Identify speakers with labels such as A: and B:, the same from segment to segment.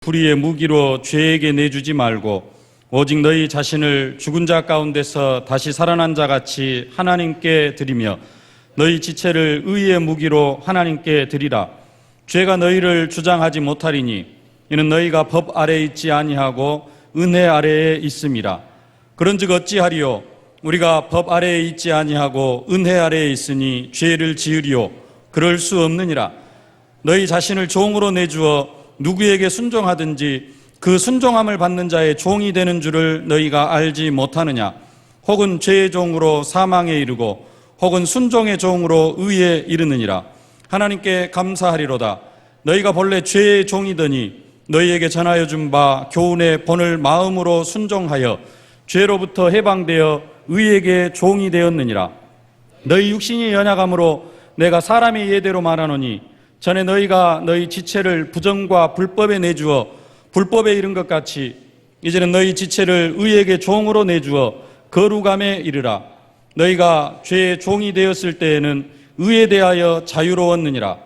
A: 불의의 무기로 죄에게 내주지 말고 오직 너희 자신을 죽은 자 가운데서 다시 살아난 자 같이 하나님께 드리며 너희 지체를 의의 무기로 하나님께 드리라. 죄가 너희를 주장하지 못하리니 이는 너희가 법 아래에 있지 아니하고 은혜 아래에 있음이라. 그런즉 어찌하리요? 우리가 법 아래에 있지 아니하고 은혜 아래에 있으니 죄를 지으리요? 그럴 수 없느니라. 너희 자신을 종으로 내주어 누구에게 순종하든지 그 순종함을 받는 자의 종이 되는 줄을 너희가 알지 못하느냐? 혹은 죄의 종으로 사망에 이르고 혹은 순종의 종으로 의에 이르느니라. 하나님께 감사하리로다. 너희가 본래 죄의 종이더니 너희에게 전하여 준 바 교훈의 본을 마음으로 순종하여 죄로부터 해방되어 의에게 종이 되었느니라. 너희 육신이 연약함으로 내가 사람의 예대로 말하노니 전에 너희가 너희 지체를 부정과 불법에 내주어 불법에 이른 것 같이 이제는 너희 지체를 의에게 종으로 내주어 거룩함에 이르라. 너희가 죄의 종이 되었을 때에는 의에 대하여 자유로웠느니라.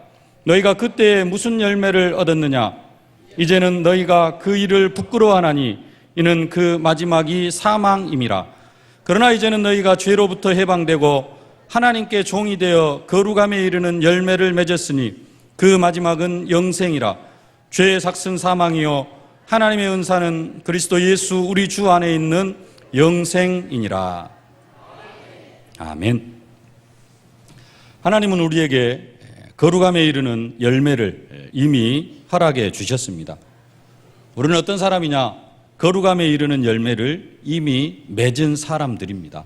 A: 너희가 그때에 무슨 열매를 얻었느냐? 이제는 너희가 그 일을 부끄러워하나니 이는 그 마지막이 사망임이라. 그러나 이제는 너희가 죄로부터 해방되고 하나님께 종이 되어 거룩함에 이르는 열매를 맺었으니 그 마지막은 영생이라. 죄의 삭은 사망이요 하나님의 은사는 그리스도 예수 우리 주 안에 있는 영생이니라. 아멘. 하나님은 우리에게 거룩함에 이르는 열매를 이미 허락해 주셨습니다. 우리는 어떤 사람이냐? 거룩함에 이르는 열매를 이미 맺은 사람들입니다.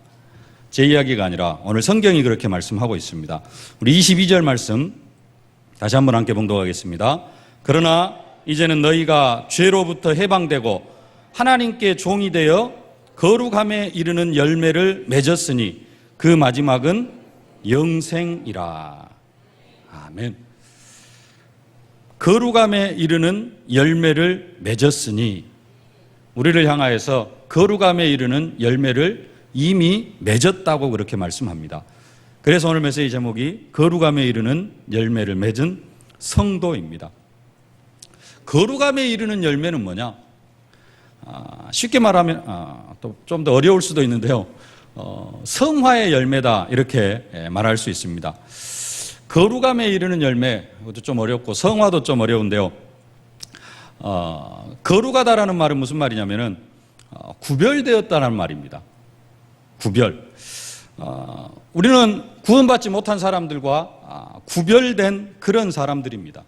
A: 제 이야기가 아니라 오늘 성경이 그렇게 말씀하고 있습니다. 우리 22절 말씀 다시 한번 함께 봉독하겠습니다. 그러나 이제는 너희가 죄로부터 해방되고 하나님께 종이 되어 거룩함에 이르는 열매를 맺었으니 그 마지막은 영생이라. 아멘. 거룩함에 이르는 열매를 맺었으니 우리를 향하여서 거룩함에 이르는 열매를 이미 맺었다고 그렇게 말씀합니다. 그래서 오늘 메시지 제목이 거룩함에 이르는 열매를 맺은 성도입니다. 거룩함에 이르는 열매는 뭐냐? 쉽게 말하면 또 좀 더 어려울 수도 있는데요. 성화의 열매다 이렇게 말할 수 있습니다. 거룩함에 이르는 열매, 그것도 좀 어렵고 성화도 좀 어려운데요. 거룩하다라는 말은 무슨 말이냐면은 구별되었다는 말입니다. 구별. 우리는 구원받지 못한 사람들과 구별된 그런 사람들입니다.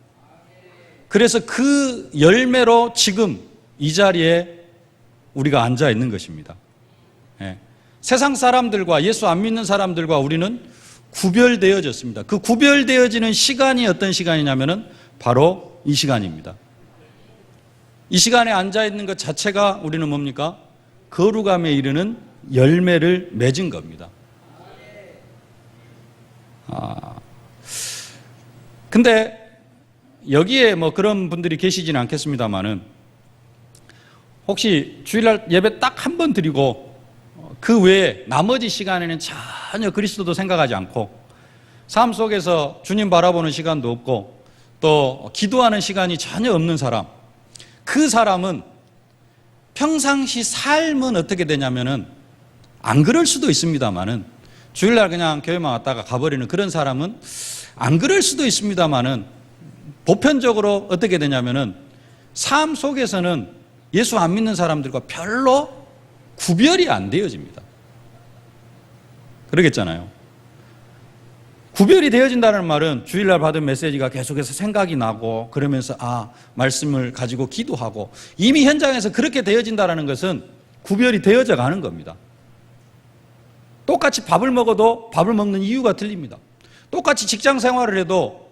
A: 그래서 그 열매로 지금 이 자리에 우리가 앉아 있는 것입니다. 세상 사람들과 예수 안 믿는 사람들과 우리는 구별되어졌습니다. 그 구별되어지는 시간이 어떤 시간이냐면은 바로 이 시간입니다. 이 시간에 앉아 있는 것 자체가 우리는 뭡니까? 거룩함에 이르는 열매를 맺은 겁니다. 근데 여기에 뭐 그런 분들이 계시지는 않겠습니다만은 혹시 주일날 예배 딱 한 번 드리고 그 외에 나머지 시간에는 전혀 그리스도도 생각하지 않고 삶 속에서 주님 바라보는 시간도 없고 또 기도하는 시간이 전혀 없는 사람, 그 사람은 평상시 삶은 어떻게 되냐면은 안 그럴 수도 있습니다만은 주일날 그냥 교회만 왔다가 가버리는 그런 사람은 안 그럴 수도 있습니다만은 보편적으로 어떻게 되냐면은 삶 속에서는 예수 안 믿는 사람들과 별로 구별이 안 되어집니다. 그러겠잖아요. 구별이 되어진다는 말은 주일날 받은 메시지가 계속해서 생각이 나고 그러면서 말씀을 가지고 기도하고 이미 현장에서 그렇게 되어진다는 것은 구별이 되어져 가는 겁니다. 똑같이 밥을 먹어도 밥을 먹는 이유가 틀립니다. 똑같이 직장 생활을 해도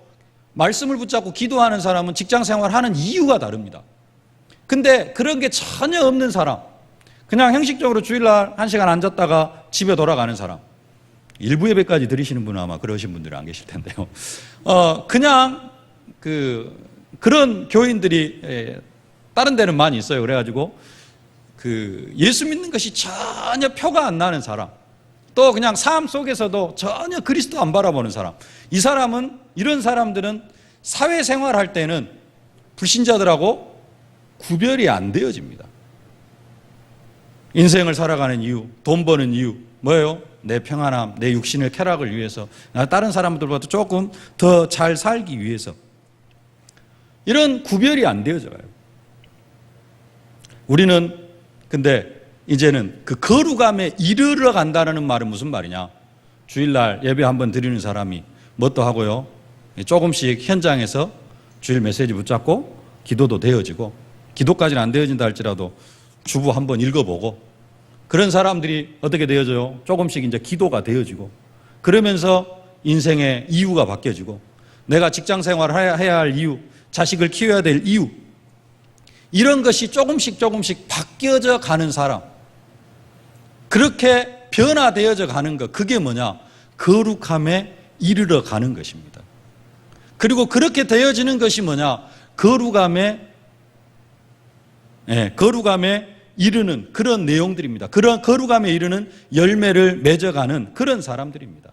A: 말씀을 붙잡고 기도하는 사람은 직장 생활하는 이유가 다릅니다. 근데 그런 게 전혀 없는 사람, 그냥 형식적으로 주일날 1시간 앉았다가 집에 돌아가는 사람, 일부 예배까지 드리시는 분은 아마 그러신 분들은 안 계실 텐데요. 그냥 그런 교인들이 다른 데는 많이 있어요. 그래가지고 예수 믿는 것이 전혀 표가 안 나는 사람, 또 그냥 삶 속에서도 전혀 그리스도 안 바라보는 사람, 이런 사람들은 사회생활 할 때는 불신자들하고 구별이 안 되어집니다. 인생을 살아가는 이유, 돈 버는 이유 뭐예요? 내 평안함, 내 육신의 쾌락을 위해서, 다른 사람들보다 조금 더 잘 살기 위해서. 이런 구별이 안 되어져요. 우리는 근데 이제는 그 거룩함에 이르러 간다는 말은 무슨 말이냐? 주일날 예배 한번 드리는 사람이 뭣도 하고요, 조금씩 현장에서 주일 메시지 붙잡고 기도도 되어지고, 기도까지는 안 되어진다 할지라도 주부 한번 읽어보고, 그런 사람들이 어떻게 되어져요? 조금씩 이제 기도가 되어지고, 그러면서 인생의 이유가 바뀌어지고, 내가 직장 생활을 해야 할 이유, 자식을 키워야 될 이유, 이런 것이 조금씩 바뀌어져 가는 사람, 그렇게 변화되어져 가는 것, 그게 뭐냐? 거룩함에 이르러 가는 것입니다. 그리고 그렇게 되어지는 것이 뭐냐? 거룩함에 이르는 그런 내용들입니다. 그런 거룩함에 이르는 열매를 맺어가는 그런 사람들입니다.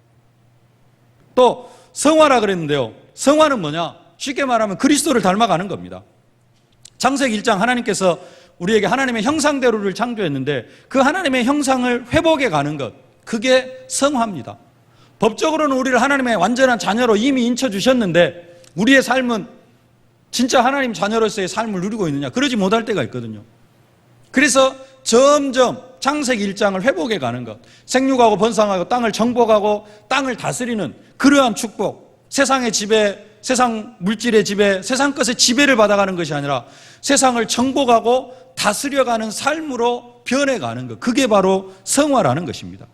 A: 또 성화라 그랬는데요, 성화는 뭐냐? 쉽게 말하면 그리스도를 닮아가는 겁니다. 창세기 1장 하나님께서 우리에게 하나님의 형상대로를 창조했는데 그 하나님의 형상을 회복해 가는 것, 그게 성화입니다. 법적으로는 우리를 하나님의 완전한 자녀로 이미 인쳐주셨는데 우리의 삶은 진짜 하나님 자녀로서의 삶을 누리고 있느냐? 그러지 못할 때가 있거든요. 그래서 점점 창세기 1장을 회복해 가는 것, 생육하고 번성하고 땅을 정복하고 땅을 다스리는 그러한 축복, 세상의 지배, 세상 물질의 지배, 세상 것의 지배를 받아가는 것이 아니라 세상을 정복하고 다스려가는 삶으로 변해가는 것, 그게 바로 성화라는 것입니다.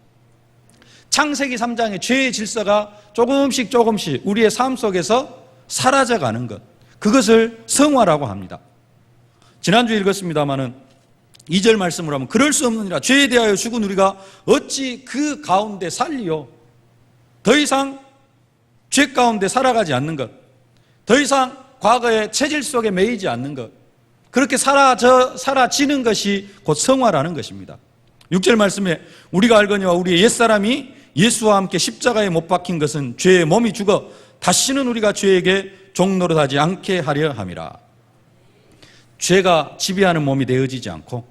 A: 창세기 3장의 죄의 질서가 조금씩 우리의 삶 속에서 사라져가는 것, 그것을 성화라고 합니다. 지난주에 읽었습니다마는 2절 말씀을 하면 그럴 수 없느니라 죄에 대하여 죽은 우리가 어찌 그 가운데 살리요? 더 이상 죄 가운데 살아가지 않는 것, 더 이상 과거의 체질 속에 매이지 않는 것, 그렇게 사라지는 것이 곧 성화라는 것입니다. 6절 말씀에 우리가 알거니와 우리의 옛사람이 예수와 함께 십자가에 못 박힌 것은 죄의 몸이 죽어 다시는 우리가 죄에게 종노릇하지 않게 하려 함이라. 죄가 지배하는 몸이 되어지지 않고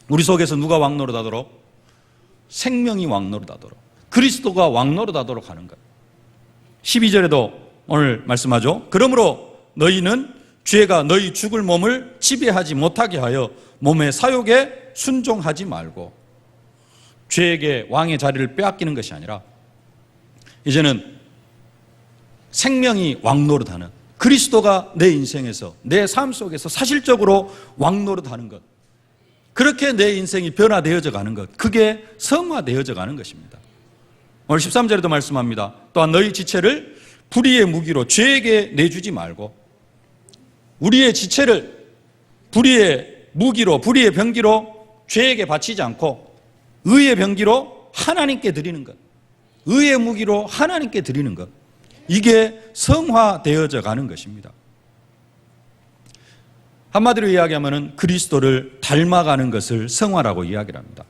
A: 우리 속에서 누가 왕노릇하도록? 생명이 왕노릇하도록, 그리스도가 왕노릇하도록 하는 것. 12절에도 오늘 말씀하죠. 그러므로 너희는 죄가 너희 죽을 몸을 지배하지 못하게 하여 몸의 사욕에 순종하지 말고, 죄에게 왕의 자리를 빼앗기는 것이 아니라 이제는 생명이 왕노릇하는, 그리스도가 내 인생에서, 내 삶 속에서 사실적으로 왕노릇하는 것, 그렇게 내 인생이 변화되어져 가는 것, 그게 성화되어져 가는 것입니다. 오늘 13절에도 말씀합니다. 또한 너희 지체를 불의의 무기로 죄에게 내주지 말고, 우리의 지체를 불의의 무기로, 불의의 병기로 죄에게 바치지 않고 의의 병기로 하나님께 드리는 것, 의의 무기로 하나님께 드리는 것, 이게 성화되어져 가는 것입니다. 한마디로 이야기하면 그리스도를 닮아가는 것을 성화라고 이야기를 합니다.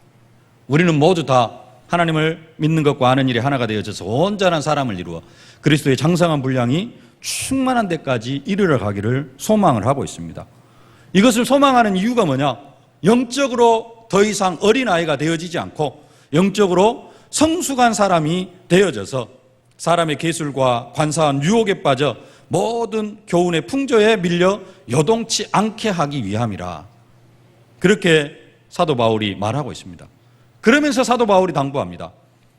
A: 우리는 모두 다 하나님을 믿는 것과 아는 일이 하나가 되어져서 온전한 사람을 이루어 그리스도의 장성한 분량이 충만한 데까지 이르러 가기를 소망을 하고 있습니다. 이것을 소망하는 이유가 뭐냐? 영적으로 더 이상 어린아이가 되어지지 않고 영적으로 성숙한 사람이 되어져서 사람의 계술과 관사한 유혹에 빠져 모든 교훈의 풍조에 밀려 요동치 않게 하기 위함이라. 그렇게 사도 바울이 말하고 있습니다. 그러면서 사도 바울이 당부합니다.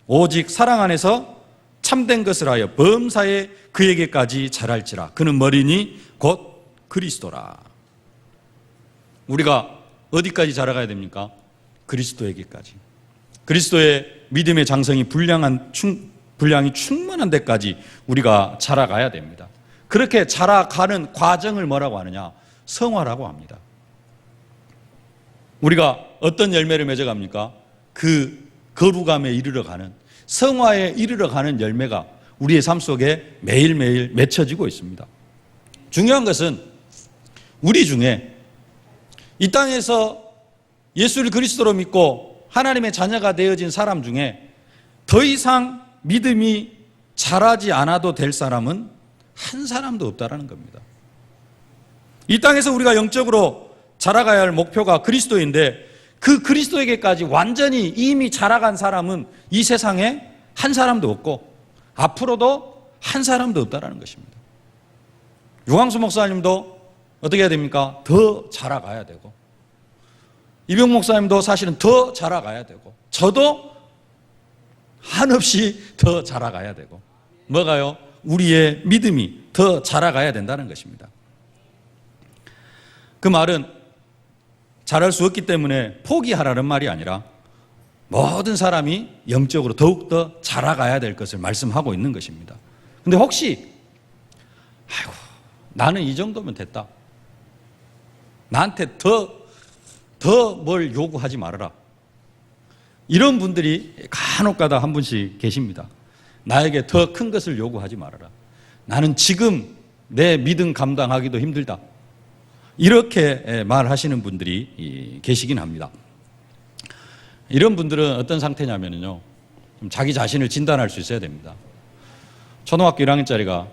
A: 오직 사랑 안에서 참된 것을 하여 범사에 그에게까지 자랄지라. 그는 머리니 곧 그리스도라. 우리가 어디까지 자라가야 됩니까? 그리스도에게까지. 그리스도의 믿음의 장성이 분량이 충만한 데까지 우리가 자라가야 됩니다. 그렇게 자라가는 과정을 뭐라고 하느냐? 성화라고 합니다. 우리가 어떤 열매를 맺어갑니까? 그 거룩함에 이르러가는, 성화에 이르러가는 열매가 우리의 삶 속에 매일매일 맺혀지고 있습니다. 중요한 것은 우리 중에 이 땅에서 예수를 그리스도로 믿고 하나님의 자녀가 되어진 사람 중에 더 이상 믿음이 자라지 않아도 될 사람은 한 사람도 없다라는 겁니다. 이 땅에서 우리가 영적으로 자라가야 할 목표가 그리스도인데 그 그리스도에게까지 완전히 이미 자라간 사람은 이 세상에 한 사람도 없고 앞으로도 한 사람도 없다라는 것입니다. 유광수 목사님도 어떻게 해야 됩니까? 더 자라가야 되고, 이병 목사님도 사실은 더 자라가야 되고, 저도 한없이 더 자라가야 되고, 뭐가요? 우리의 믿음이 더 자라가야 된다는 것입니다. 그 말은 자랄 수 없기 때문에 포기하라는 말이 아니라 모든 사람이 영적으로 더욱더 자라가야 될 것을 말씀하고 있는 것입니다. 근데 혹시 아이고 나는 이 정도면 됐다, 나한테 더 뭘 요구하지 말아라, 이런 분들이 간혹가다 한 분씩 계십니다. 나에게 더 큰 것을 요구하지 말아라, 나는 지금 내 믿음 감당하기도 힘들다, 이렇게 말하시는 분들이 계시긴 합니다. 이런 분들은 어떤 상태냐면요, 자기 자신을 진단할 수 있어야 됩니다. 초등학교 1학년짜리가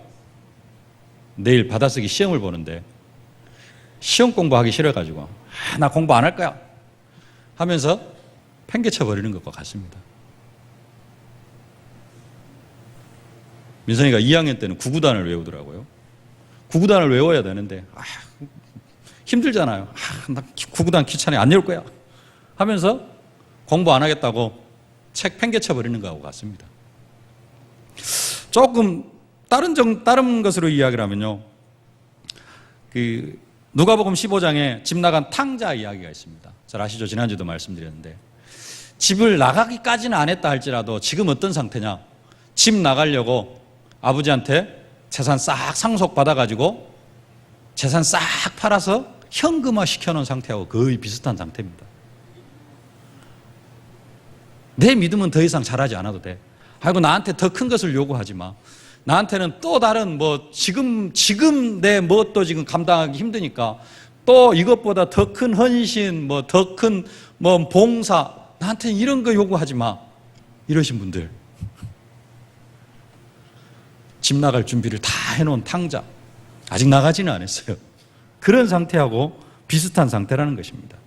A: 내일 받아쓰기 시험을 보는데 시험 공부하기 싫어가지고 나 공부 안 할 거야 하면서 팽개쳐 버리는 것과 같습니다. 민선이가 2학년 때는 구구단을 외우더라고요. 구구단을 외워야 되는데 힘들잖아요. 나 구구단 귀찮아, 안 외울 거야 하면서 공부 안 하겠다고 책 팽개쳐 버리는 것하고 같습니다. 조금 다른 것으로 이야기를 하면요, 누가복음 15장에 집 나간 탕자 이야기가 있습니다. 잘 아시죠? 지난주도 말씀드렸는데, 집을 나가기까지는 안 했다 할지라도 지금 어떤 상태냐, 집 나가려고 아버지한테 재산 싹 상속받아가지고 재산 싹 팔아서 현금화 시켜놓은 상태하고 거의 비슷한 상태입니다. 내 믿음은 더 이상 잘하지 않아도 돼. 아이고 나한테 더 큰 것을 요구하지 마. 나한테는 또 다른 지금 내 뭣도 지금 감당하기 힘드니까 또 이것보다 더 큰 헌신, 더 큰 봉사, 나한테는 이런 거 요구하지 마, 이러신 분들, 집 나갈 준비를 다 해놓은 탕자, 아직 나가지는 않았어요. 그런 상태하고 비슷한 상태라는 것입니다.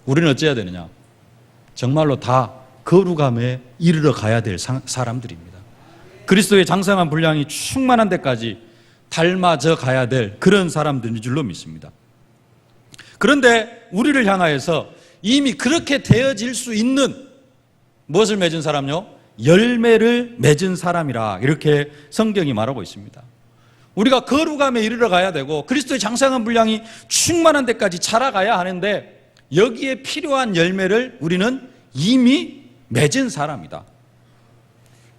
A: 우리는 어찌해야 되느냐? 정말로 다 거룩함에 이르러 가야 될 사람들입니다. 그리스도의 장성한 분량이 충만한 데까지 닮아져 가야 될 그런 사람들인 줄로 믿습니다. 그런데 우리를 향하여서 이미 그렇게 되어질 수 있는 무엇을 맺은 사람요? 열매를 맺은 사람이라, 이렇게 성경이 말하고 있습니다. 우리가 거룩함에 이르러 가야 되고 그리스도의 장성한 분량이 충만한 데까지 자라가야 하는데, 여기에 필요한 열매를 우리는 이미 맺은 사람이다.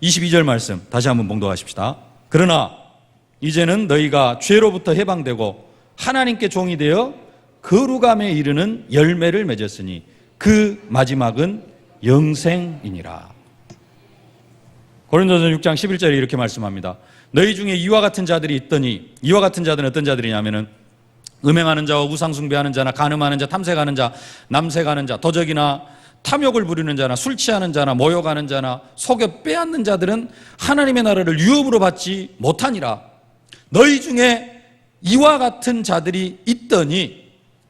A: 22절 말씀 다시 한번 봉독하십시다. 그러나 이제는 너희가 죄로부터 해방되고 하나님께 종이 되어 거룩함에 이르는 열매를 맺었으니 그 마지막은 영생이니라. 고린도전서 6장 11절에 이렇게 말씀합니다. 너희 중에 이와 같은 자들이 있더니, 이와 같은 자들은 어떤 자들이냐면은 음행하는 자와 우상숭배하는 자나 간음하는 자, 탐색하는 자, 남색하는 자, 도적이나 탐욕을 부리는 자나 술 취하는 자나 모욕하는 자나 속여 빼앗는 자들은 하나님의 나라를 유업으로 받지 못하니라. 너희 중에 이와 같은 자들이 있더니,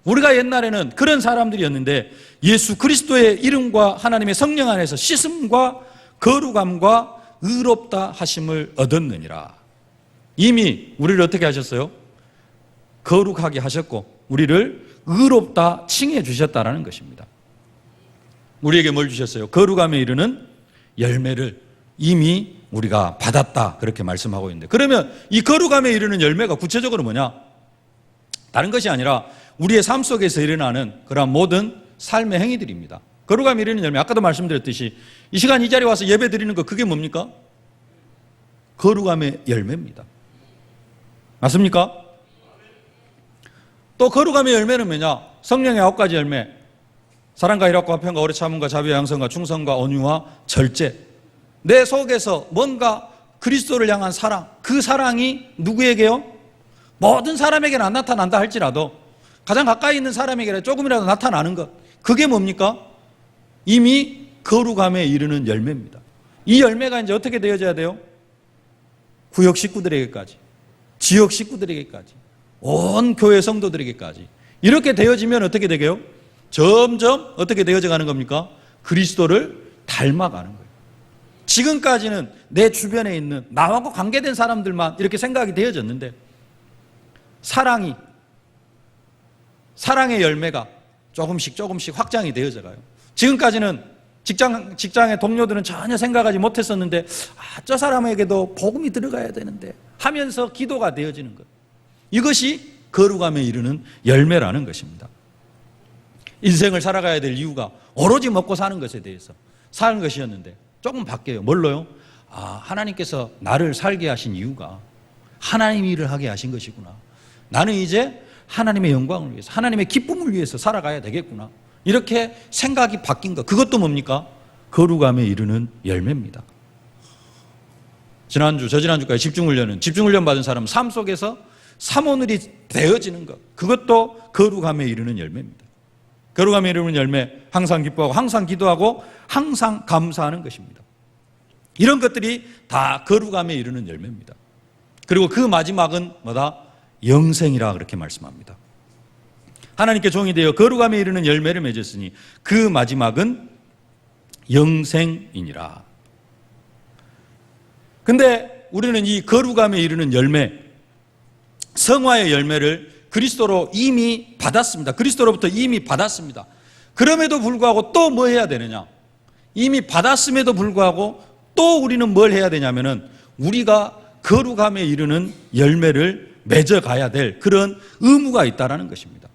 A: 우리가 옛날에는 그런 사람들이었는데 예수 그리스도의 이름과 하나님의 성령 안에서 씻음과 거룩함과 의롭다 하심을 얻었느니라. 이미 우리를 어떻게 하셨어요? 거룩하게 하셨고 우리를 의롭다 칭해 주셨다라는 것입니다. 우리에게 뭘 주셨어요? 거룩함에 이르는 열매를 이미 우리가 받았다, 그렇게 말씀하고 있는데, 그러면 이 거룩함에 이르는 열매가 구체적으로 뭐냐? 다른 것이 아니라 우리의 삶 속에서 일어나는 그러한 모든 삶의 행위들입니다. 거룩함에 이르는 열매, 아까도 말씀드렸듯이 이 시간 이 자리에 와서 예배 드리는 거, 그게 뭡니까? 거룩함의 열매입니다. 맞습니까? 또 거룩함의 열매는 뭐냐? 성령의 9가지 열매, 사랑과 희락과 화평과 오래 참음과 자비와 양성과 충성과 온유와 절제. 내 속에서 뭔가 그리스도를 향한 사랑, 그 사랑이 누구에게요? 모든 사람에게는 안 나타난다 할지라도 가장 가까이 있는 사람에게 조금이라도 나타나는 것, 그게 뭡니까? 이미 거룩함에 이르는 열매입니다. 이 열매가 이제 어떻게 되어져야 돼요? 구역 식구들에게까지, 지역 식구들에게까지,
B: 온 교회 성도들에게까지. 이렇게 되어지면 어떻게 되게요? 점점 어떻게 되어져 가는 겁니까? 그리스도를 닮아가는 거예요. 지금까지는 내 주변에 있는 나하고 관계된 사람들만 이렇게 생각이 되어졌는데, 사랑의 열매가 조금씩 확장이 되어져 가요. 지금까지는 직장의 동료들은 전혀 생각하지 못했었는데, 저 사람에게도 복음이 들어가야 되는데 하면서 기도가 되어지는 것. 이것이 거룩함에 이르는 열매라는 것입니다. 인생을 살아가야 될 이유가 오로지 먹고 사는 것에 대해서 사는 것이었는데 조금 바뀌어요. 뭘로요? 하나님께서 나를 살게 하신 이유가 하나님 일을 하게 하신 것이구나. 나는 이제 하나님의 영광을 위해서, 하나님의 기쁨을 위해서 살아가야 되겠구나. 이렇게 생각이 바뀐 것. 그것도 뭡니까? 거룩함에 이르는 열매입니다. 저지난주까지 집중훈련 받은 사람은 삶 속에서 사모늘이 되어지는 것. 그것도 거룩함에 이르는 열매입니다. 거룩함에 이르는 열매, 항상 기뻐하고 항상 기도하고 항상 감사하는 것입니다. 이런 것들이 다 거룩함에 이르는 열매입니다. 그리고 그 마지막은 뭐다? 영생이라 그렇게 말씀합니다. 하나님께 종이 되어 거룩함에 이르는 열매를 맺었으니 그 마지막은 영생이니라. 근데 우리는 이 거룩함에 이르는 열매, 성화의 열매를 그리스도로 이미 받았습니다. 그리스도로부터 이미 받았습니다. 그럼에도 불구하고 또 뭐 해야 되느냐? 이미 받았음에도 불구하고 또 우리는 뭘 해야 되냐면은 우리가 거룩함에 이르는 열매를 맺어가야 될 그런 의무가 있다라는 것입니다.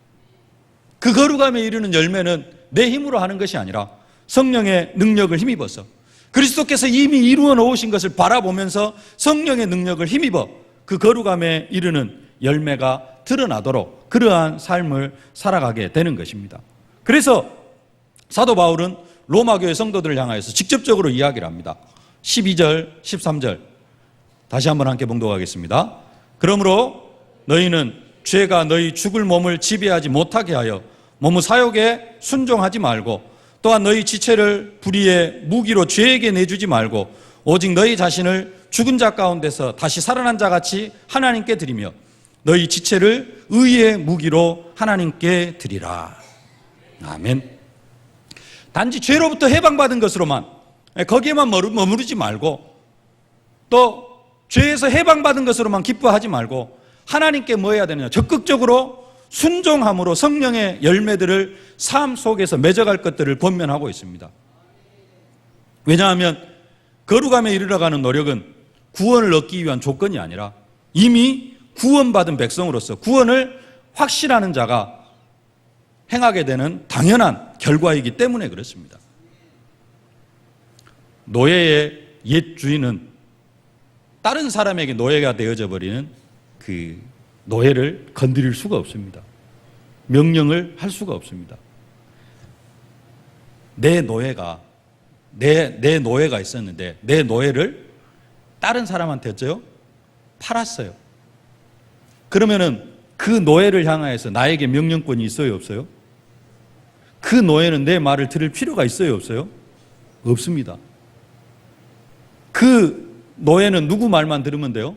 B: 그 거룩함에 이르는 열매는 내 힘으로 하는 것이 아니라 성령의 능력을 힘입어서 그리스도께서 이미 이루어 놓으신 것을 바라보면서 성령의 능력을 힘입어 그 거룩함에 이르는 열매가 드러나도록 그러한 삶을 살아가게 되는 것입니다. 그래서 사도 바울은 로마 교회 성도들을 향하여서 직접적으로 이야기를 합니다. 12절, 13절 다시 한번 함께 봉독하겠습니다. 그러므로 너희는 죄가 너희 죽을 몸을 지배하지 못하게 하여 몸의 사욕에 순종하지 말고 또한 너희 지체를 불의의 무기로 죄에게 내주지 말고 오직 너희 자신을 죽은 자 가운데서 다시 살아난 자 같이 하나님께 드리며 너희 지체를 의의 무기로 하나님께 드리라. 아멘. 단지 죄로부터 해방받은 것으로만 거기에만 머무르지 말고 또 죄에서 해방받은 것으로만 기뻐하지 말고 하나님께 뭐 해야 되느냐? 적극적으로 순종함으로 성령의 열매들을 삶 속에서 맺어갈 것들을 권면하고 있습니다. 왜냐하면 거룩함에 이르러가는 노력은 구원을 얻기 위한 조건이 아니라 이미 구원받은 백성으로서 구원을 확신하는 자가 행하게 되는 당연한 결과이기 때문에 그렇습니다. 노예의 옛 주인은 다른 사람에게 노예가 되어져 버리는 그 노예를 건드릴 수가 없습니다. 명령을 할 수가 없습니다. 내 노예가 있었는데 내 노예를 다른 사람한테 했죠? 팔았어요. 그러면은 그 노예를 향하여서 나에게 명령권이 있어요, 없어요? 그 노예는 내 말을 들을 필요가 있어요, 없어요? 없습니다. 그 노예는 누구 말만 들으면 돼요?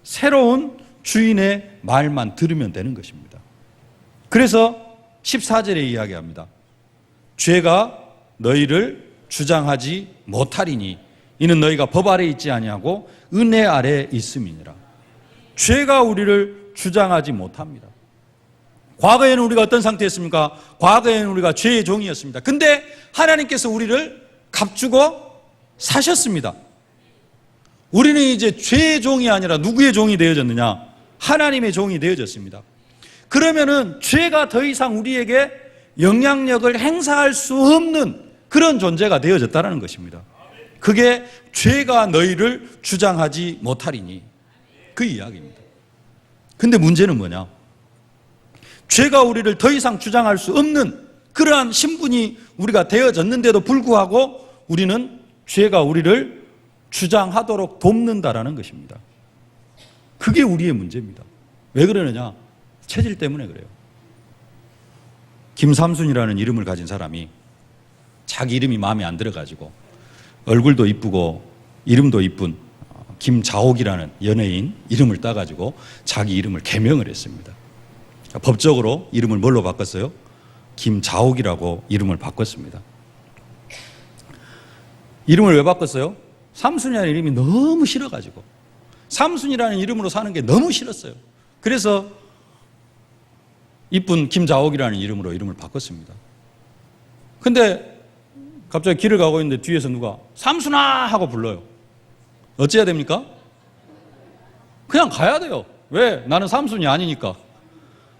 B: 새로운 주인의 말만 들으면 되는 것입니다. 그래서 14절에 이야기합니다. 죄가 너희를 주장하지 못하리니 이는 너희가 법 아래 있지 아니하고 은혜 아래 있음이니라. 죄가 우리를 주장하지 못합니다. 과거에는 우리가 어떤 상태였습니까? 과거에는 우리가 죄의 종이었습니다. 근데 하나님께서 우리를 값주고 사셨습니다. 우리는 이제 죄의 종이 아니라 누구의 종이 되어졌느냐? 하나님의 종이 되어졌습니다. 그러면은 죄가 더 이상 우리에게 영향력을 행사할 수 없는 그런 존재가 되어졌다는 것입니다. 그게 죄가 너희를 주장하지 못하리니 그 이야기입니다. 근데 문제는 뭐냐? 죄가 우리를 더 이상 주장할 수 없는 그러한 신분이 우리가 되어졌는데도 불구하고 우리는 죄가 우리를 주장하도록 돕는다라는 것입니다. 그게 우리의 문제입니다. 왜 그러느냐? 체질 때문에 그래요. 김삼순이라는 이름을 가진 사람이 자기 이름이 마음에 안 들어가지고 얼굴도 이쁘고 이름도 이쁜 김자옥이라는 연예인 이름을 따가지고 자기 이름을 개명을 했습니다. 법적으로 이름을 뭘로 바꿨어요? 김자옥이라고 이름을 바꿨습니다. 이름을 왜 바꿨어요? 삼순이라는 이름이 너무 싫어가지고, 삼순이라는 이름으로 사는 게 너무 싫었어요. 그래서 이쁜 김자옥이라는 이름으로 이름을 바꿨습니다. 근데 갑자기 길을 가고 있는데 뒤에서 누가 삼순아 하고 불러요. 어찌해야 됩니까? 그냥 가야 돼요. 왜? 나는 삼순이 아니니까.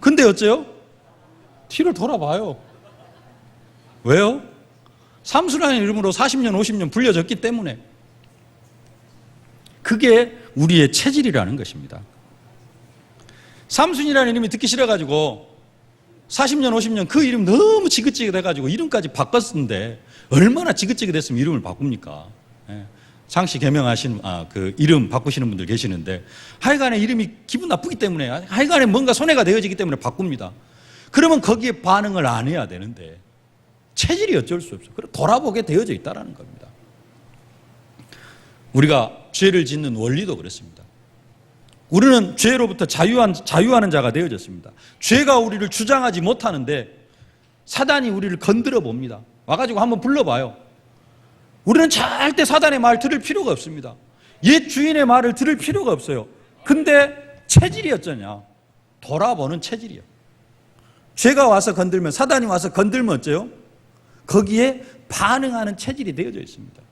B: 근데 어째요? 뒤를 돌아봐요. 왜요? 삼순이라는 이름으로 40년, 50년 불려졌기 때문에. 그게 우리의 체질이라는 것입니다. 삼순이라는 이름이 듣기 싫어가지고 40년, 50년 그 이름 너무 지긋지긋해가지고 이름까지 바꿨는데 얼마나 지긋지긋했으면 이름을 바꿉니까? 장씨 개명하신 그 이름 바꾸시는 분들 계시는데 하여간에 이름이 기분 나쁘기 때문에, 하여간에 뭔가 손해가 되어지기 때문에 바꿉니다. 그러면 거기에 반응을 안 해야 되는데 체질이 어쩔 수 없어요. 그래서 돌아보게 되어져 있다는 겁니다. 우리가 죄를 짓는 원리도 그렇습니다. 우리는 죄로부터 자유하는 자가 되어졌습니다. 죄가 우리를 주장하지 못하는데 사단이 우리를 건드려 봅니다. 와가지고 한번 불러봐요. 우리는 절대 사단의 말 들을 필요가 없습니다. 옛 주인의 말을 들을 필요가 없어요. 근데 체질이 어쩌냐? 돌아보는 체질이요. 죄가 와서 건들면, 사단이 와서 건들면 어째요? 거기에 반응하는 체질이 되어져 있습니다.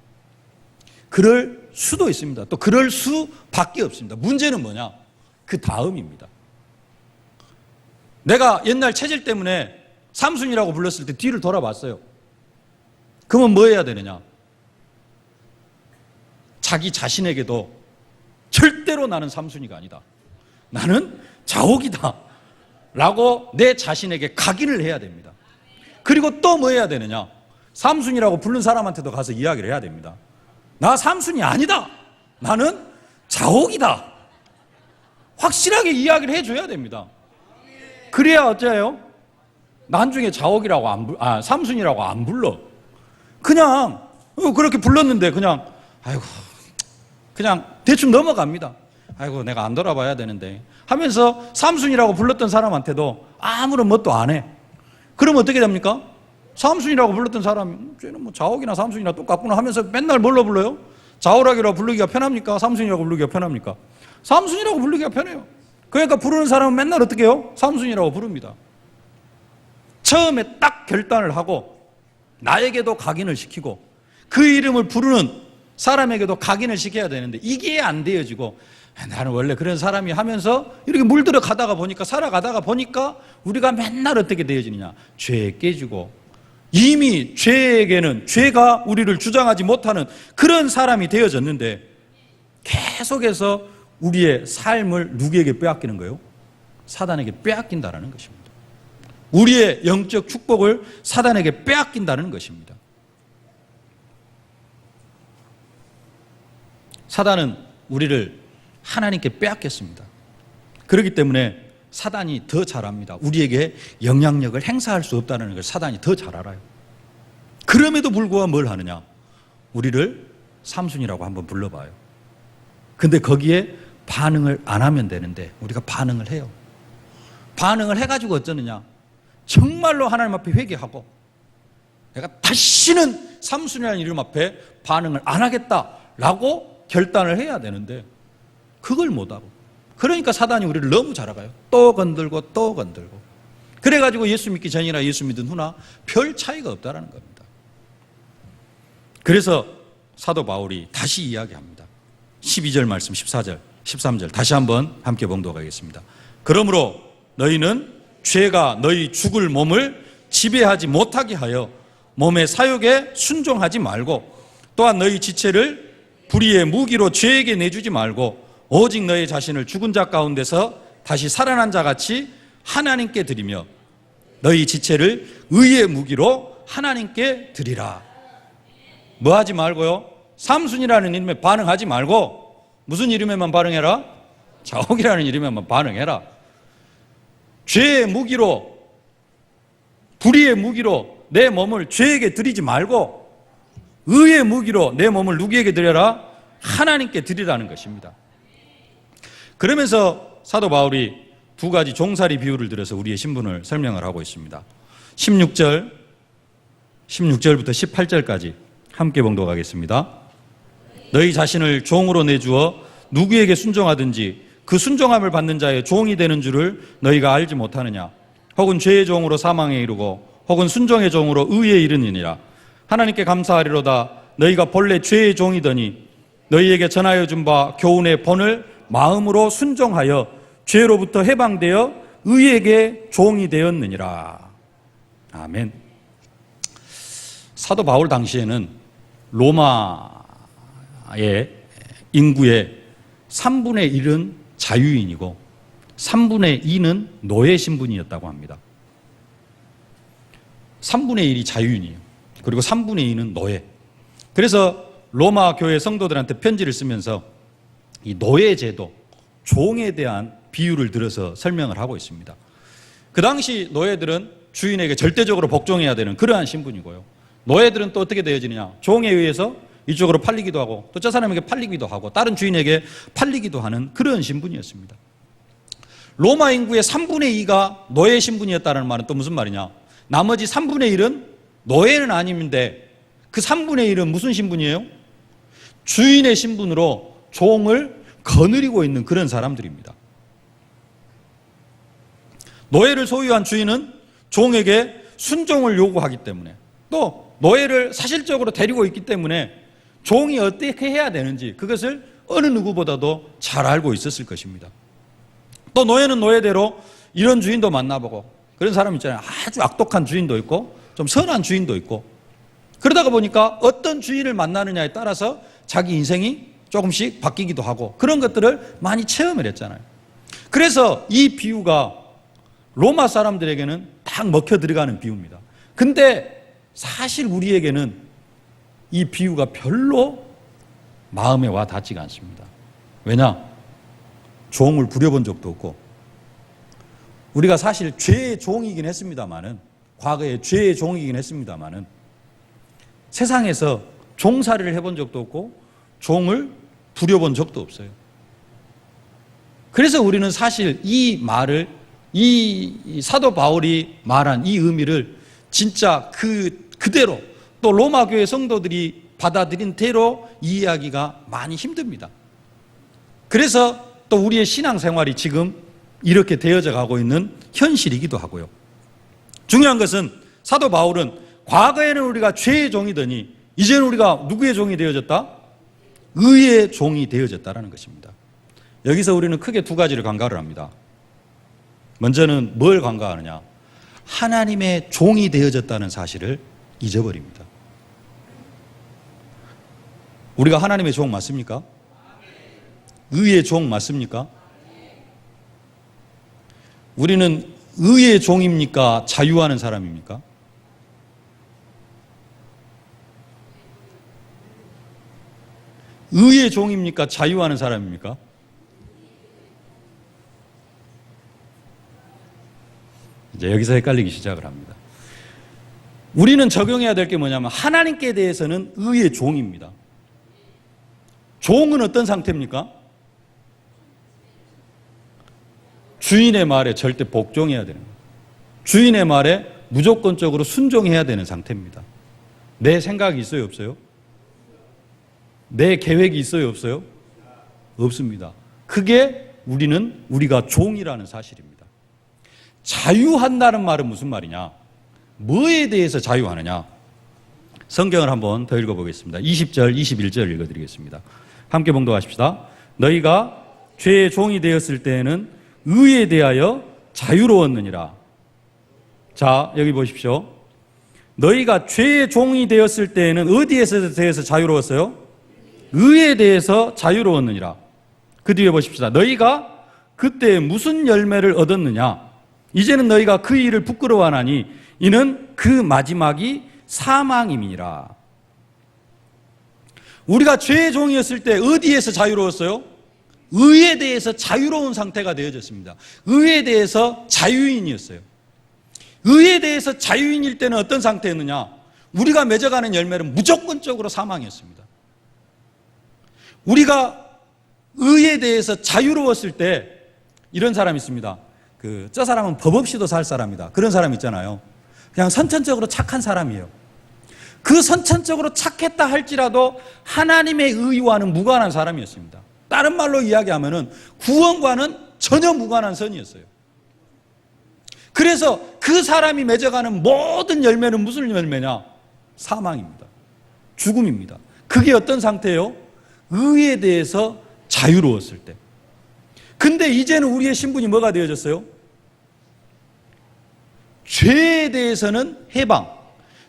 B: 그럴 수도 있습니다. 또 그럴 수밖에 없습니다. 문제는 뭐냐? 그 다음입니다. 내가 옛날 체질 때문에 삼순이라고 불렀을 때 뒤를 돌아봤어요. 그러면 뭐 해야 되느냐? 자기 자신에게도 절대로 나는 삼순이가 아니다, 나는 자옥이다 라고 내 자신에게 각인을 해야 됩니다. 그리고 또 뭐 해야 되느냐? 삼순이라고 부른 사람한테도 가서 이야기를 해야 됩니다. 나 삼순이 아니다, 나는 자옥이다, 확실하게 이야기를 해줘야 됩니다. 그래야 어째요? 나중에 자옥이라고 삼순이라고 안 불러. 그냥 그렇게 불렀는데 그냥 그냥 대충 넘어갑니다. 아이고 내가 안 돌아봐야 되는데 하면서 삼순이라고 불렀던 사람한테도 아무런 뭣도 안 해. 그러면 어떻게 됩니까? 삼순이라고 불렀던 사람이 쟤는 뭐 자옥이나 삼순이나 똑같구나 하면서 맨날 뭘로 불러요? 자오락이라고 부르기가 편합니까? 삼순이라고 부르기가 편합니까? 삼순이라고 부르기가 편해요. 그러니까 부르는 사람은 맨날 어떻게 해요? 삼순이라고 부릅니다. 처음에 딱 결단을 하고 나에게도 각인을 시키고 그 이름을 부르는 사람에게도 각인을 시켜야 되는데 이게 안 되어지고 나는 원래 그런 사람이 하면서 이렇게 물들어 가다가 보니까, 살아가다가 보니까 우리가 맨날 어떻게 되어지느냐? 죄에 깨지고 이미 죄에게는 죄가 우리를 주장하지 못하는 그런 사람이 되어졌는데 계속해서 우리의 삶을 누구에게 빼앗기는 거예요? 사단에게 빼앗긴다는 것입니다. 우리의 영적 축복을 사단에게 빼앗긴다는 것입니다. 사단은 우리를 하나님께 빼앗겼습니다. 그렇기 때문에 사단이 더 잘 압니다. 우리에게 영향력을 행사할 수 없다는 걸 사단이 더 잘 알아요. 그럼에도 불구하고 뭘 하느냐? 우리를 삼순이라고 한번 불러봐요. 근데 거기에 반응을 안 하면 되는데 우리가 반응을 해요. 반응을 해가지고 어쩌느냐? 정말로 하나님 앞에 회개하고 내가 다시는 삼순이라는 이름 앞에 반응을 안 하겠다라고 결단을 해야 되는데 그걸 못하고, 그러니까 사단이 우리를 너무 잘 알아요. 또 건들고 또 건들고. 그래가지고 예수 믿기 전이나 예수 믿은 후나 별 차이가 없다는 겁니다. 그래서 사도 바울이 다시 이야기합니다. 12절 말씀, 14절, 13절 다시 한번 함께 봉독하겠습니다. 그러므로 너희는 죄가 너희 죽을 몸을 지배하지 못하게 하여 몸의 사욕에 순종하지 말고, 또한 너희 지체를 불의의 무기로 죄에게 내주지 말고 오직 너희 자신을 죽은 자 가운데서 다시 살아난 자 같이 하나님께 드리며 너희 지체를 의의 무기로 하나님께 드리라. 뭐 하지 말고요? 삼순이라는 이름에 반응하지 말고 무슨 이름에만 반응해라? 자옥이라는 이름에만 반응해라. 죄의 무기로, 불의의 무기로 내 몸을 죄에게 드리지 말고 의의 무기로 내 몸을 누구에게 드려라? 하나님께 드리라는 것입니다. 그러면서 사도 바울이 두 가지 종살이 비유를 들어서 우리의 신분을 설명을 하고 있습니다. 16절부터 18절까지 함께 봉독하겠습니다. 너희 자신을 종으로 내주어 누구에게 순종하든지 그 순종함을 받는 자의 종이 되는 줄을 너희가 알지 못하느냐? 혹은 죄의 종으로 사망에 이르고 혹은 순종의 종으로 의에 이르느니라. 하나님께 감사하리로다. 너희가 본래 죄의 종이더니 너희에게 전하여 준 바 교훈의 본을 마음으로 순종하여 죄로부터 해방되어 의에게 종이 되었느니라. 아멘. 사도 바울 당시에는 로마의 인구의 3분의 1은 자유인이고 3분의 2는 노예 신분이었다고 합니다. 3분의 1이 자유인이에요. 그리고 3분의 2는 노예. 그래서 로마 교회 성도들한테 편지를 쓰면서 이 노예 제도, 종에 대한 비유를 들어서 설명을 하고 있습니다. 그 당시 노예들은 주인에게 절대적으로 복종해야 되는 그러한 신분이고요. 노예들은 또 어떻게 되어지느냐? 종에 의해서 이쪽으로 팔리기도 하고 또 저 사람에게 팔리기도 하고 다른 주인에게 팔리기도 하는 그런 신분이었습니다. 로마 인구의 3분의 2가 노예 신분이었다는 말은 또 무슨 말이냐? 나머지 3분의 1은 노예는 아닌데 그 3분의 1은 무슨 신분이에요? 주인의 신분으로 종을 거느리고 있는 그런 사람들입니다. 노예를 소유한 주인은 종에게 순종을 요구하기 때문에 또 노예를 사실적으로 데리고 있기 때문에 종이 어떻게 해야 되는지 그것을 어느 누구보다도 잘 알고 있었을 것입니다. 또 노예는 노예대로 이런 주인도 만나보고 그런 사람 있잖아요. 아주 악독한 주인도 있고 좀 선한 주인도 있고 그러다가 보니까 어떤 주인을 만나느냐에 따라서 자기 인생이 조금씩 바뀌기도 하고 그런 것들을 많이 체험을 했잖아요. 그래서 이 비유가 로마 사람들에게는 딱 먹혀 들어가는 비유입니다. 근데 사실 우리에게는 이 비유가 별로 마음에 와 닿지가 않습니다. 왜냐? 종을 부려본 적도 없고 우리가 사실 죄의 종이긴 했습니다마는 과거에 죄의 종이긴 했습니다마는 세상에서 종살이를 해본 적도 없고 종을 부려본 적도 없어요. 그래서 우리는 사실 이 말을 이 사도 바울이 말한 이 의미를 진짜 그대로 또 로마 교회 성도들이 받아들인 대로 이해하기가 많이 힘듭니다. 그래서 또 우리의 신앙생활이 지금 이렇게 되어져 가고 있는 현실이기도 하고요. 중요한 것은 사도 바울은 과거에는 우리가 죄의 종이더니 이제는 우리가 누구의 종이 되어졌다? 의의 종이 되어졌다라는 것입니다. 여기서 우리는 크게 두 가지를 간과를 합니다. 먼저는 뭘 간과하느냐? 하나님의 종이 되어졌다는 사실을 잊어버립니다. 우리가 하나님의 종 맞습니까? 의의 종 맞습니까? 우리는 의의 종입니까? 자유하는 사람입니까? 의의 종입니까? 자유하는 사람입니까? 이제 여기서 헷갈리기 시작을 합니다. 우리는 적용해야 될 게 뭐냐면 하나님께 대해서는 의의 종입니다. 종은 어떤 상태입니까? 주인의 말에 절대 복종해야 되는 거예요. 주인의 말에 무조건적으로 순종해야 되는 상태입니다. 내 생각이 있어요, 없어요? 내 계획이 있어요, 없어요? 없습니다. 그게 우리가 종이라는 사실입니다. 자유한다는 말은 무슨 말이냐? 뭐에 대해서 자유하느냐? 성경을 한번 더 읽어보겠습니다. 20절, 21절 읽어드리겠습니다. 함께 봉독하십시다. 너희가 죄의 종이 되었을 때에는 의에 대하여 자유로웠느니라. 자, 여기 보십시오. 너희가 죄의 종이 되었을 때에는 어디에서 대해서 자유로웠어요? 의에 대해서 자유로웠느니라. 그 뒤에 보십시다. 너희가 그때 무슨 열매를 얻었느냐? 이제는 너희가 그 일을 부끄러워하나니 이는 그 마지막이 사망임이니라. 우리가 죄의 종이었을 때 어디에서 자유로웠어요? 의에 대해서 자유로운 상태가 되어졌습니다. 의에 대해서 자유인이었어요. 의에 대해서 자유인일 때는 어떤 상태였느냐? 우리가 맺어가는 열매는 무조건적으로 사망이었습니다. 우리가 의에 대해서 자유로웠을 때 이런 사람이 있습니다. 저 사람은 법 없이도 살 사람이다. 그런 사람 있잖아요. 그냥 선천적으로 착한 사람이에요. 그 선천적으로 착했다 할지라도 하나님의 의와는 무관한 사람이었습니다. 다른 말로 이야기하면은 구원과는 전혀 무관한 선이었어요. 그래서 그 사람이 맺어가는 모든 열매는 무슨 열매냐? 사망입니다. 죽음입니다. 그게 어떤 상태예요? 의에 대해서 자유로웠을 때. 근데 이제는 우리의 신분이 뭐가 되어졌어요? 죄에 대해서는 해방,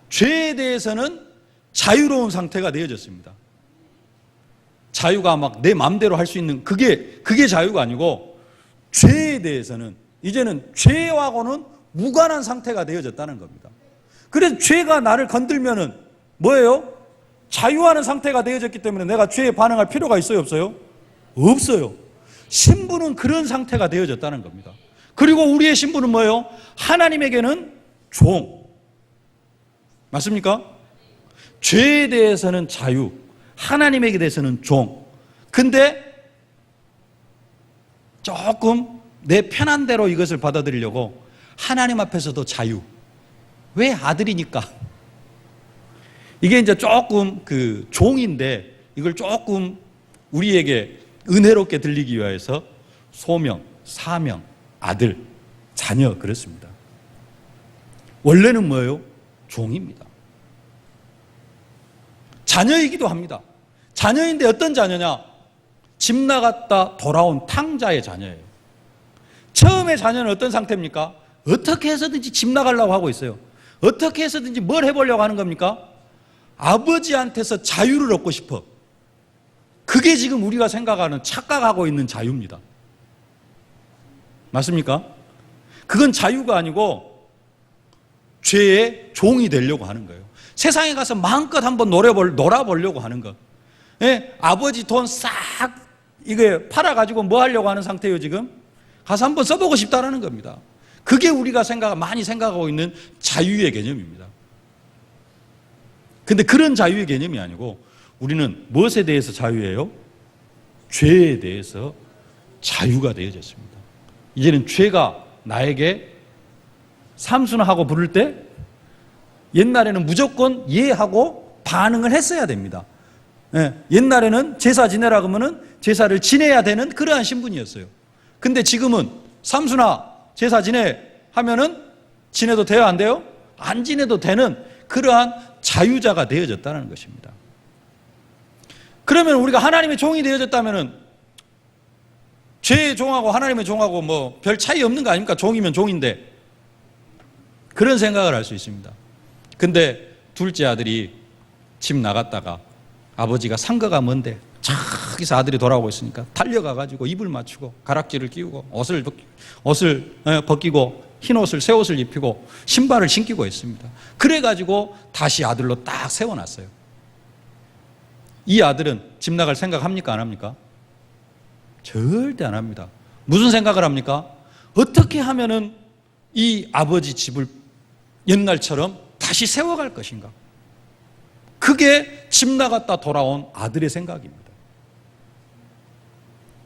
B: 죄에 대해서는 자유로운 상태가 되어졌습니다. 자유가 막 내 마음대로 할 수 있는 그게 자유가 아니고 죄에 대해서는 이제는 죄하고는 무관한 상태가 되어졌다는 겁니다. 그래서 죄가 나를 건들면은 뭐예요? 자유하는 상태가 되어졌기 때문에 내가 죄에 반응할 필요가 있어요, 없어요? 없어요. 신분은 그런 상태가 되어졌다는 겁니다. 그리고 우리의 신분은 뭐예요? 하나님에게는 종. 맞습니까? 죄에 대해서는 자유, 하나님에게 대해서는 종. 근데 조금 내 편한 대로 이것을 받아들이려고 하나님 앞에서도 자유. 왜? 아들이니까. 이게 이제 조금 종인데 이걸 조금 우리에게 은혜롭게 들리기 위해서 소명, 사명, 아들, 자녀 그렇습니다. 원래는 뭐예요? 종입니다. 자녀이기도 합니다. 자녀인데 어떤 자녀냐? 집 나갔다 돌아온 탕자의 자녀예요. 처음에 자녀는 어떤 상태입니까? 어떻게 해서든지 집 나가려고 하고 있어요. 어떻게 해서든지 뭘 해보려고 하는 겁니까? 아버지한테서 자유를 얻고 싶어. 그게 지금 우리가 생각하는 착각하고 있는 자유입니다. 맞습니까? 그건 자유가 아니고 죄의 종이 되려고 하는 거예요. 세상에 가서 마음껏 한번 놀아보려고 하는 것. 예? 아버지 돈 싹 이거 팔아가지고 뭐 하려고 하는 상태예요 지금? 가서 한번 써보고 싶다라는 겁니다. 그게 우리가 많이 생각하고 있는 자유의 개념입니다. 근데 그런 자유의 개념이 아니고 우리는 무엇에 대해서 자유예요? 죄에 대해서 자유가 되어졌습니다. 이제는 죄가 나에게 삼순하고 부를 때 옛날에는 무조건 예하고 반응을 했어야 됩니다. 예, 옛날에는 제사 지내라 그러면은 제사를 지내야 되는 그러한 신분이었어요. 근데 지금은 삼순아 제사 지내 하면은 지내도 돼요, 안 돼요? 안 지내도 되는 그러한 자유자가 되어졌다는 것입니다. 그러면 우리가 하나님의 종이 되어졌다면은 죄의 종하고 하나님의 종하고 뭐 별 차이 없는 거 아닙니까? 종이면 종인데. 그런 생각을 할 수 있습니다. 근데 둘째 아들이 집 나갔다가 아버지가 상거가 뭔데 저기서 아들이 돌아오고 있으니까 달려가가지고 입을 맞추고 가락지를 끼우고 옷을 벗기고 흰 옷을 새 옷을 입히고 신발을 신기고 있습니다. 그래가지고 다시 아들로 딱 세워놨어요. 이 아들은 집 나갈 생각합니까? 안 합니까? 절대 안 합니다. 무슨 생각을 합니까? 어떻게 하면은 이 아버지 집을 옛날처럼 다시 세워갈 것인가? 그게 집 나갔다 돌아온 아들의 생각입니다.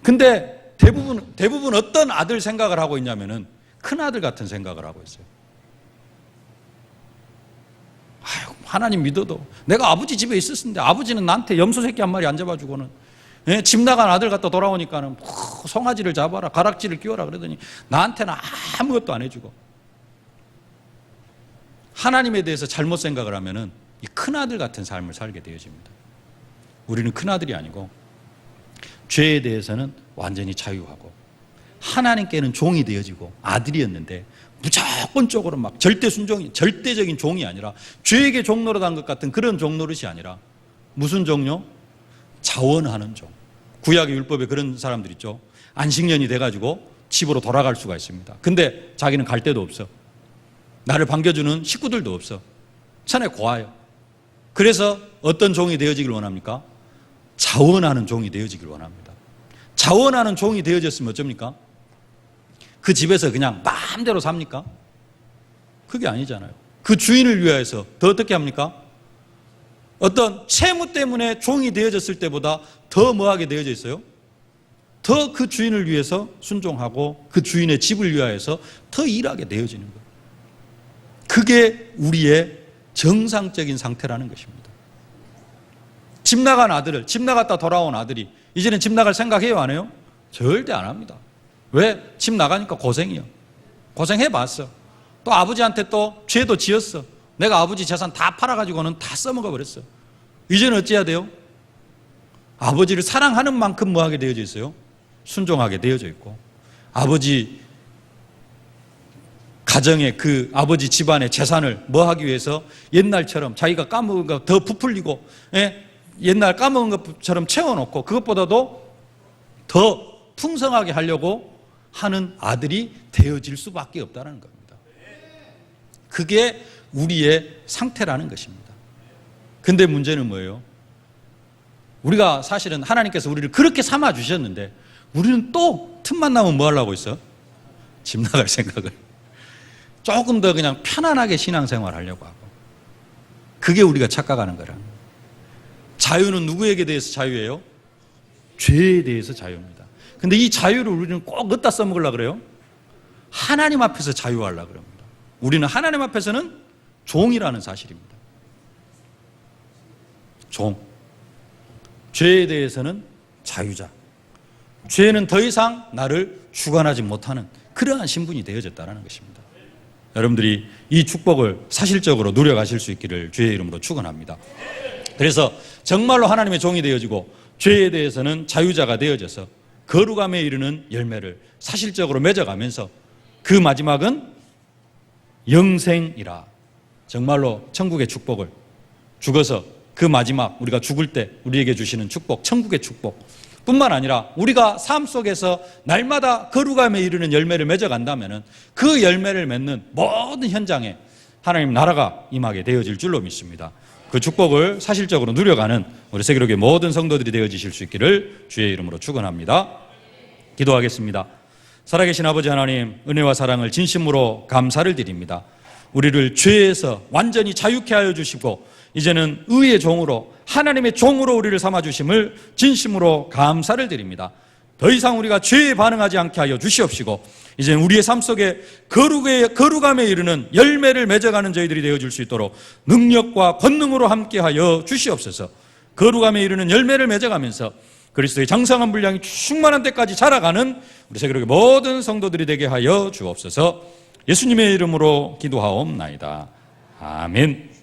B: 근데 대부분 어떤 아들 생각을 하고 있냐면은 큰 아들 같은 생각을 하고 있어요. 아유, 하나님 믿어도 내가 아버지 집에 있었는데 아버지는 나한테 염소 새끼 한 마리 안 잡아주고는 집 나간 아들 갔다 돌아오니까는 송아지를 잡아라 가락지를 끼워라 그러더니 나한테는 아무것도 안 해주고 하나님에 대해서 잘못 생각을 하면은 이 큰아들 같은 삶을 살게 되어집니다. 우리는 큰아들이 아니고 죄에 대해서는 완전히 자유하고 하나님께는 종이 되어지고 아들이었는데 무조건적으로 막 절대적인 종이 아니라 죄에게 종노릇한 것 같은 그런 종노릇이 아니라 무슨 종요? 자원하는 종. 구약의 율법에 그런 사람들 있죠. 안식년이 돼가지고 집으로 돌아갈 수가 있습니다. 근데 자기는 갈 데도 없어. 나를 반겨주는 식구들도 없어. 천에 고아요. 그래서 어떤 종이 되어지길 원합니까? 자원하는 종이 되어지길 원합니다. 자원하는 종이 되어졌으면 어쩝니까? 그 집에서 그냥 마음대로 삽니까? 그게 아니잖아요. 그 주인을 위하여서 더 어떻게 합니까? 어떤 채무 때문에 종이 되어졌을 때보다 더 뭐하게 되어져 있어요? 더 그 주인을 위해서 순종하고 그 주인의 집을 위하여서 더 일하게 되어지는 거예요. 그게 우리의 정상적인 상태라는 것입니다. 집 나간 아들을, 집 나갔다 돌아온 아들이 이제는 집 나갈 생각해요, 안 해요? 절대 안 합니다. 왜? 집 나가니까 고생이요. 고생해봤어. 또 아버지한테 또 죄도 지었어. 내가 아버지 재산 다 팔아가지고는 다 써먹어 버렸어. 이제는 어찌해야 돼요? 아버지를 사랑하는 만큼 뭐하게 되어져 있어요? 순종하게 되어져 있고, 아버지 가정의 그 아버지 집안의 재산을 뭐 하기 위해서 옛날처럼 자기가 까먹은 거 더 부풀리고, 옛날 까먹은 것처럼 채워놓고 그것보다도 더 풍성하게 하려고 하는 아들이 되어질 수밖에 없다는 겁니다. 그게 우리의 상태라는 것입니다. 근데 문제는 뭐예요? 우리가 사실은 하나님께서 우리를 그렇게 삼아 주셨는데 우리는 또 틈만 나면 뭐 하려고 있어? 집 나갈 생각을. 조금 더 그냥 편안하게 신앙생활 하려고 하고. 그게 우리가 착각하는 거라. 자유는 누구에게 대해서 자유예요? 죄에 대해서 자유입니다. 근데 이 자유를 우리는 꼭 어디다 써먹으려고 그래요? 하나님 앞에서 자유하려고 그럽니다. 우리는 하나님 앞에서는 종이라는 사실입니다. 종. 죄에 대해서는 자유자. 죄는 더 이상 나를 주관하지 못하는 그러한 신분이 되어졌다는 것입니다. 여러분들이 이 축복을 사실적으로 누려가실 수 있기를 주의 이름으로 축원합니다. 그래서 정말로 하나님의 종이 되어지고 죄에 대해서는 자유자가 되어져서 거룩함에 이르는 열매를 사실적으로 맺어가면서 그 마지막은 영생이라, 정말로 천국의 축복을, 죽어서 그 마지막 우리가 죽을 때 우리에게 주시는 축복, 천국의 축복 뿐만 아니라 우리가 삶 속에서 날마다 거룩함에 이르는 열매를 맺어간다면 그 열매를 맺는 모든 현장에 하나님 나라가 임하게 되어질 줄로 믿습니다. 그 축복을 사실적으로 누려가는 우리 세계로교회 모든 성도들이 되어지실 수 있기를 주의 이름으로 축원합니다. 기도하겠습니다. 살아계신 아버지 하나님, 은혜와 사랑을 진심으로 감사를 드립니다. 우리를 죄에서 완전히 자유케 하여 주시고 이제는 의의 종으로, 하나님의 종으로 우리를 삼아주심을 진심으로 감사를 드립니다. 더 이상 우리가 죄에 반응하지 않게 하여 주시옵시고 이제는 우리의 삶 속에 거룩함에 이르는 열매를 맺어가는 저희들이 되어줄 수 있도록 능력과 권능으로 함께하여 주시옵소서. 거룩함에 이르는 열매를 맺어가면서 그리스도의 장성한 분량이 충만한 때까지 자라가는 우리 세계로교회 모든 성도들이 되게 하여 주옵소서. 예수님의 이름으로 기도하옵나이다. 아멘.